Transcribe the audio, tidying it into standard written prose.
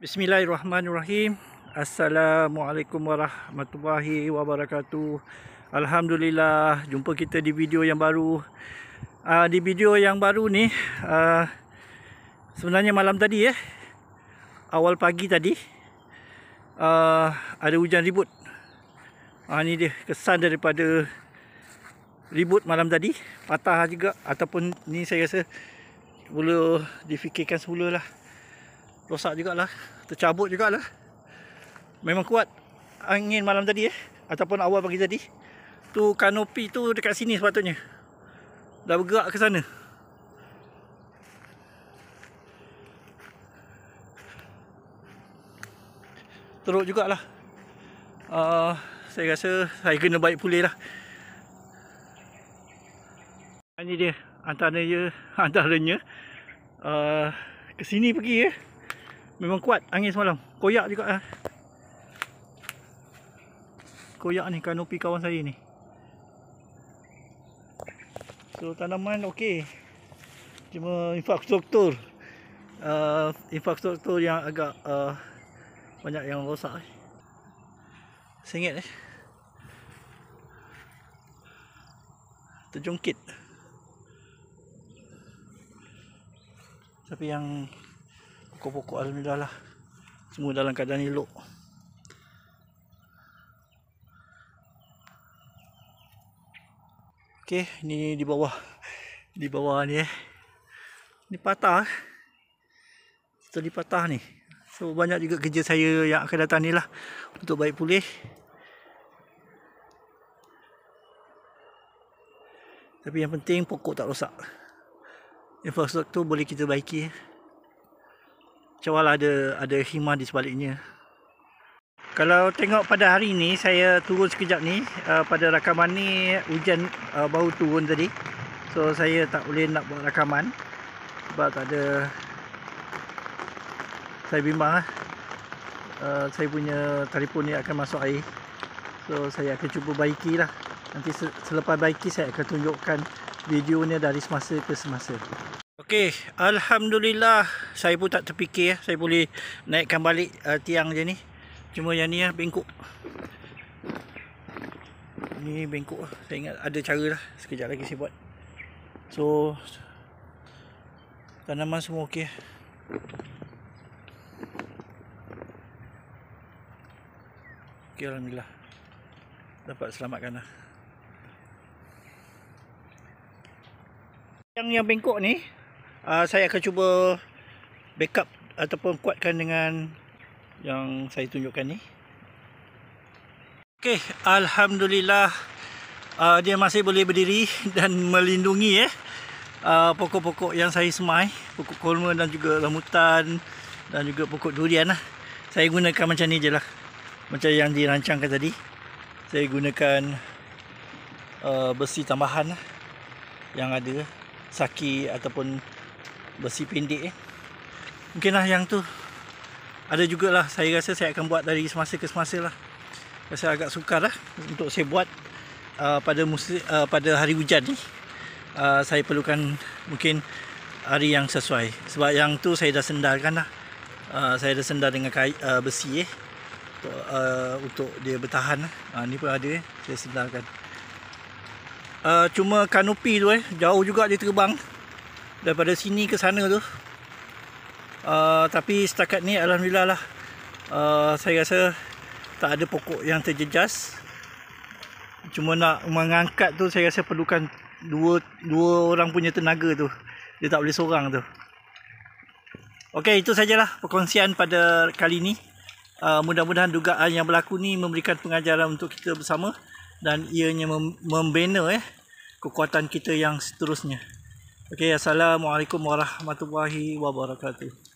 Bismillahirrahmanirrahim. Assalamualaikum warahmatullahi wabarakatuh. Alhamdulillah, jumpa kita di video yang baru. Di video yang baru ni, sebenarnya malam tadi awal pagi tadi ada hujan ribut. Ni dia kesan daripada ribut malam tadi. Patah juga, ataupun ni saya rasa boleh difikirkan semula lah. Rosak jugalah, tercabut jugalah. Memang kuat angin malam tadi ataupun awal pagi tadi. Tu kanopi tu dekat sini sepatutnya. Dah bergerak ke sana. Teruk jugalah. Saya rasa saya kena baik pulih lah. Ini dia antaranya ke sini pergi memang kuat angin semalam. Koyak juga lah. Koyak ni kanopi kawan saya ni. So tanaman okey. Cuma infrastruktur yang agak banyak yang rosak. Sengit terjungkit. Tapi yang pokok-pokok alhamdulillah lah, semua dalam keadaan elok. Okey, ni di bawah ni ni patah. Setelah patah ni, so banyak juga kerja saya yang akan datang ni lah untuk baik pulih. Tapi yang penting pokok tak rosak. Infrastruktur boleh kita baiki. Cuma ada hikmah di sebaliknya. Kalau tengok pada hari ni, saya turun sekejap ni, pada rakaman ni hujan baru turun tadi. So saya tak boleh nak buat rakaman sebab tak ada. Saya bimbang saya punya telefon ni akan masuk air. So saya akan cuba baiki lah. Nanti selepas baiki saya akan tunjukkan videonya dari semasa ke semasa. Okey, alhamdulillah saya pun tak terfikir saya boleh naikkan balik tiang je ni. Cuma yang ni bengkok. Ni bengkok. Saya ingat ada cara lah. Sekejap lagi saya buat. So tanaman semua okey. Okey, alhamdulillah. Dapat selamatkan lah. Yang bengkok ni saya akan cuba backup ataupun kuatkan dengan yang saya tunjukkan ni. Okey, alhamdulillah dia masih boleh berdiri dan melindungi pokok-pokok yang saya semai, pokok kurma dan juga rambutan dan juga pokok durian lah. Saya gunakan macam ni je lah, macam yang dirancangkan tadi. Saya gunakan besi tambahan lah yang ada, saki ataupun besi pendek mungkinlah yang tu ada jugalah. Saya rasa saya akan buat dari semasa ke semasa lah. Rasa agak sukar lah untuk saya buat pada hari hujan ni. Saya perlukan mungkin hari yang sesuai, sebab yang tu saya dah sendarkan lah. Saya dah sendar dengan besi untuk dia bertahan lah. Ni pun ada saya sendarkan. Cuma kanopi tu jauh juga dia terbang daripada sini ke sana tu. Tapi setakat ni alhamdulillah lah, saya rasa tak ada pokok yang terjejas. Cuma nak mengangkat tu saya rasa perlukan dua orang punya tenaga tu. Dia tak boleh seorang tu. Okey, itu sajalah perkongsian pada kali ni. Mudah-mudahan dugaan yang berlaku ni memberikan pengajaran untuk kita bersama dan ianya membina kekuatan kita yang seterusnya. Okey, assalamualaikum warahmatullahi wabarakatuh.